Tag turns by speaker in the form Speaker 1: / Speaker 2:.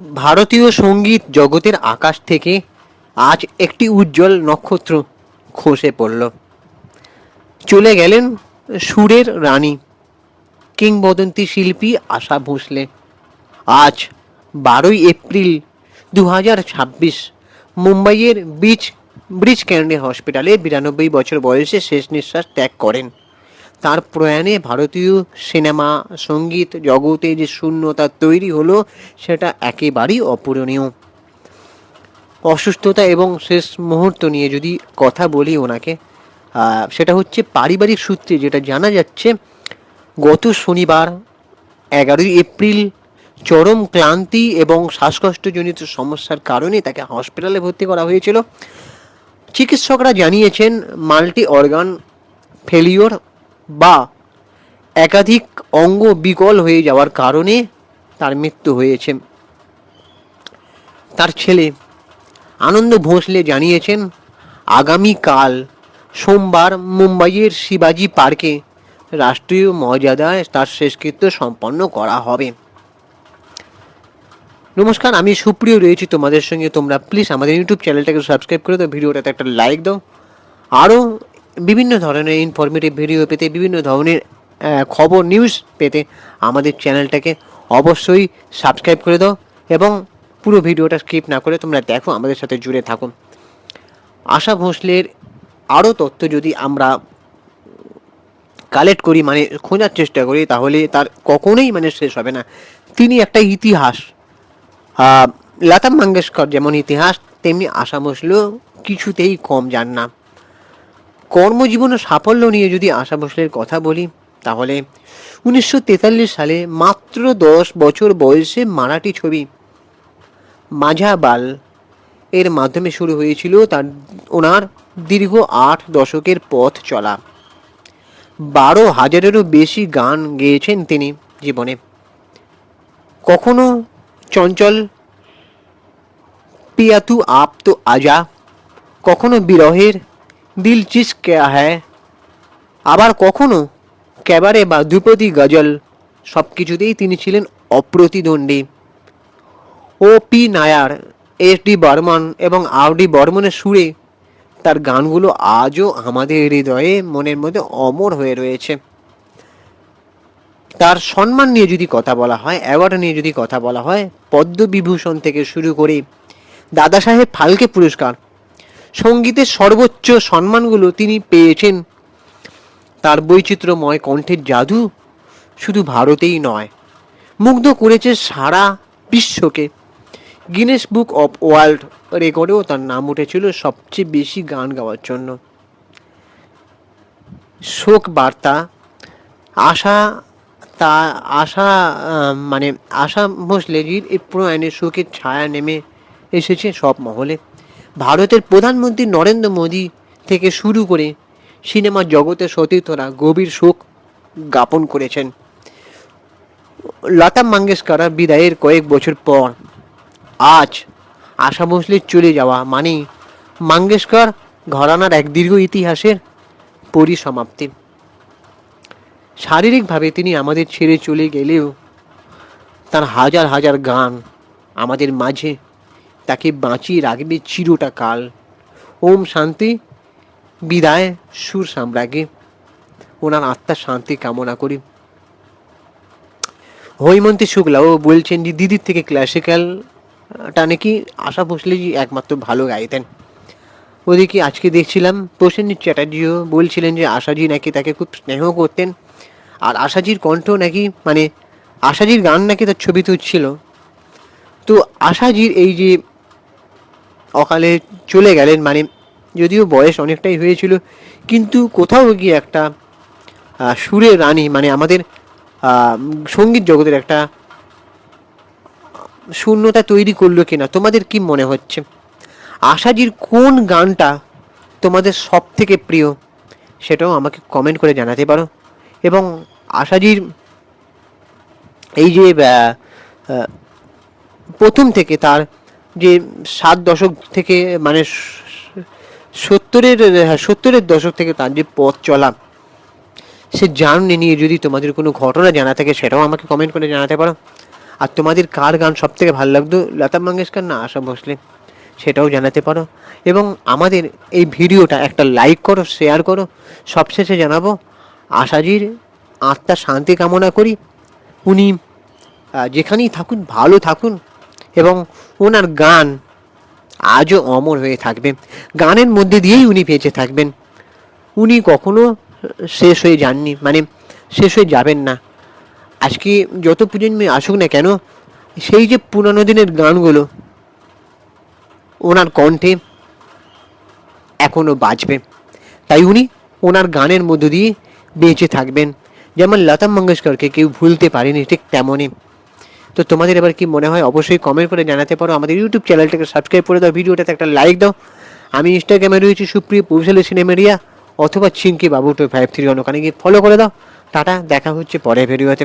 Speaker 1: ভারতীয় সঙ্গীত জগতের আকাশ থেকে আজ একটি উজ্জ্বল নক্ষত্র খসে পড়ল। চলে গেলেন সুরের রানী, কিংবদন্তি শিল্পী আশা ভোঁসলে। আজ 12 এপ্রিল 2026 মুম্বাইয়ের ব্রিজ ক্যান্ডি হসপিটালে 92 বছর বয়সে শেষ নিঃশ্বাস ত্যাগ করেন। তার প্রয়াণে ভারতীয় সিনেমা সঙ্গীত জগতে যে শূন্যতা তৈরি হলো সেটা একেবারেই অপূরণীয়। অসুস্থতা এবং শেষ মুহূর্ত নিয়ে যদি কথা বলি ওনাকে, সেটা হচ্ছে পারিবারিক সূত্রে যেটা জানা যাচ্ছে, গত শনিবার 11 এপ্রিল চরম ক্লান্তি এবং শ্বাসকষ্টজনিত সমস্যার কারণে তাকে হসপিটালে ভর্তি করা হয়েছিল। চিকিৎসকরা জানিয়েছেন মাল্টি অর্গান ফেলিওর বা একাধিক অঙ্গ বিকল হয়ে যাওয়ার কারণে তার মৃত্যু হয়েছে। তার ছেলে আনন্দ ভোঁসলে জানিয়েছেন আগামীকাল সোমবার মুম্বাইয়ের শিবাজি পার্কে রাষ্ট্রীয় মর্যাদায় তার শেষকৃত্য সম্পন্ন করা হবে। নমস্কার, আমি সুপ্রিয় রয়েছি তোমাদের সঙ্গে। তোমরা প্লিজ আমাদের ইউটিউব চ্যানেলটাকে সাবস্ক্রাইব করে দাও, ভিডিওটাতে একটা লাইক দাও। আরও বিভিন্ন ধরনের ইনফরমেটিভ ভিডিও পেতে, বিভিন্ন ধরনের খবর নিউজ পেতে আমাদের চ্যানেলটাকে অবশ্যই সাবস্ক্রাইব করে দাও এবং পুরো ভিডিওটা স্কিপ না করে তোমরা দেখো, আমাদের সাথে জুড়ে থাকো। আশা ভোঁসলের আরও তথ্য যদি আমরা কালেক্ট করি, মানে খোঁজার চেষ্টা করি, তাহলে তার কখনোই শেষ হবে না। তিনি একটা ইতিহাস। লতা মঙ্গেশকর যেমন ইতিহাস, তেমনি আশা ভোঁসলেও কিছুতেই কম যান না। কর্মজীবন ও সাফল্য নিয়ে যদি আশা ভোঁসলের কথা বলি, তাহলে 1943 সালে মাত্র 10 বছর বয়সে মারাঠি ছবি माझा बाल এর মাধ্যমে শুরু হয়েছিল ওনার দীর্ঘ 8 দশকের পথ চলা। 12,000-এরও বেশি গান গেয়েছেন তিনি জীবনে। কখনো চঞ্চল পিয়া তু আপ তো আজা, কখনো বিরহের দিল চিস কেয়া হ্যায়, আবার কখনো ক্যাবারে বা ধ্রুপদী গজল। সব কিছুতেই তিনি ছিলেন অপ্রতিদ্বন্দ্বী। ও.পি. নায়ার, এস.ডি. বর্মন এবং আর.ডি. বর্মনের সুরে তার গানগুলো আজও আমাদের হৃদয়ে, মনের মধ্যে অমর হয়ে রয়েছে। তার সম্মান নিয়ে যদি কথা বলা হয়, অ্যাওয়ার্ড নিয়ে যদি কথা বলা হয়, পদ্মবিভূষণ থেকে শুরু করে দাদা সাহেব ফালকে পুরস্কার, সঙ্গীতের সর্বোচ্চ সম্মানগুলো তিনি পেয়েছেন। তার বৈচিত্র্যময় কণ্ঠের জাদু শুধু ভারতেই নয়, মুগ্ধ করেছে সারা বিশ্বকে। গিনেস বুক অফ ওয়ার্ল্ড রেকর্ডেও তার নাম উঠেছিল সবচেয়ে বেশি গান গাওয়ার জন্য। শোক বার্তা, আশা আশা ভোঁসলেজির এই প্রয়াণে শোকের ছায়া নেমে এসেছে সব মহলে। ভারতের প্রধানমন্ত্রী নরেন্দ্র মোদী থেকে শুরু করে সিনেমা জগতের সতীর্থরা গভীর শোক জ্ঞাপন করেছেন। লতা মঙ্গেশকর বিদায়ের কয়েক বছর পর আজ আশা ভোঁসলের চলে যাওয়া মানে মঙ্গেশকর ঘরানার এক দীর্ঘ ইতিহাসের পরিসমাপ্তি। শারীরিকভাবে তিনি আমাদের ছেড়ে চলে গেলেও তার হাজার হাজার গান আমাদের মাঝে তাকে বাঁচিয়ে রাখবে চিরটা কাল। ওম শান্তি, বিদায় সুর সাম্রাজ্ঞী। ওনার আত্মার শান্তি কামনা করি। হৈমন্তী শুক্লাও বলছেন যে দিদির থেকে ক্লাসিক্যালটা নাকি আশা ভোঁসলেজি একমাত্র ভালো গাইতেন। ওদিকে আজকে দেখছিলাম প্রসেনজিৎ চ্যাটার্জিও বলছিলেন যে আশাজি নাকি তাকে খুব স্নেহ করতেন, আর আশাজির কণ্ঠ নাকি আশাজির গান নাকি তার ছবি তুলছিল। তো আশাজির এই যে অকালে চলে গেলেন, যদিও বয়স অনেকটাই হয়েছিল, কিন্তু কোথাও গিয়ে একটা সুরের রানী, আমাদের সঙ্গীত জগতের একটা শূন্যতা তৈরি করলো কিনা। তোমাদের কি মনে হচ্ছে আশাজির কোন গানটা তোমাদের সব থেকে প্রিয়, সেটাও আমাকে কমেন্ট করে জানাতে পারো। এবং আশাজির এই যে প্রথম থেকে তার যে 7 দশক থেকে, 70-এর দশক থেকে তার যে পথ চলা, সে জার্নি নিয়ে যদি তোমাদের কোনো ঘটনা জানা থাকে সেটাও আমাকে কমেন্ট করে জানাতে পারো। আর তোমাদের কার গান সব থেকে ভালো লাগতো, লতা মঙ্গেশকর না আশা ভোসলে, সেটাও জানাতে পারো। এবং আমাদের এই ভিডিওটা একটা লাইক করো, শেয়ার করো। সবশেষে জানাবো আশাজির আত্মার শান্তি কামনা করি। উনি যেখানেই থাকুন ভালো থাকুন, এবং ওনার গান আজও অমর হয়ে থাকবে। গানের মধ্যে দিয়েই উনি বেঁচে থাকবেন। উনি কখনো শেষ হয়ে যাননি, মানে শেষ হয়ে যাবেন না। আজকে যত প্রজন্মে আসুক না কেন, সেই যে পুরানো দিনের গানগুলো ওনার কণ্ঠে এখনও বাজবে। তাই উনি ওনার গানের মধ্য দিয়ে বেঁচে থাকবেন। যেমন লতা মঙ্গেশকরকে কেউ ভুলতে পারেনি, ঠিক তেমনই। তো তোমাদের এবার কি মনে হয় অবশ্যই কমেন্ট করে জানাতে পারো। আমাদের ইউটিউব চ্যানেলটাকে সাবস্ক্রাইব করে দাও, ভিডিওটাতে একটা লাইক দাও। আমি ইনস্টাগ্রামে রয়েছি সুপ্রিয় পৌশালী সিনেমেরিয়া, অথবা চিঙ্কি বাবু 253 ওখানে গিয়ে ফলো করে দাও। টাটা, দেখা হচ্ছে পরের ভিডিওতে।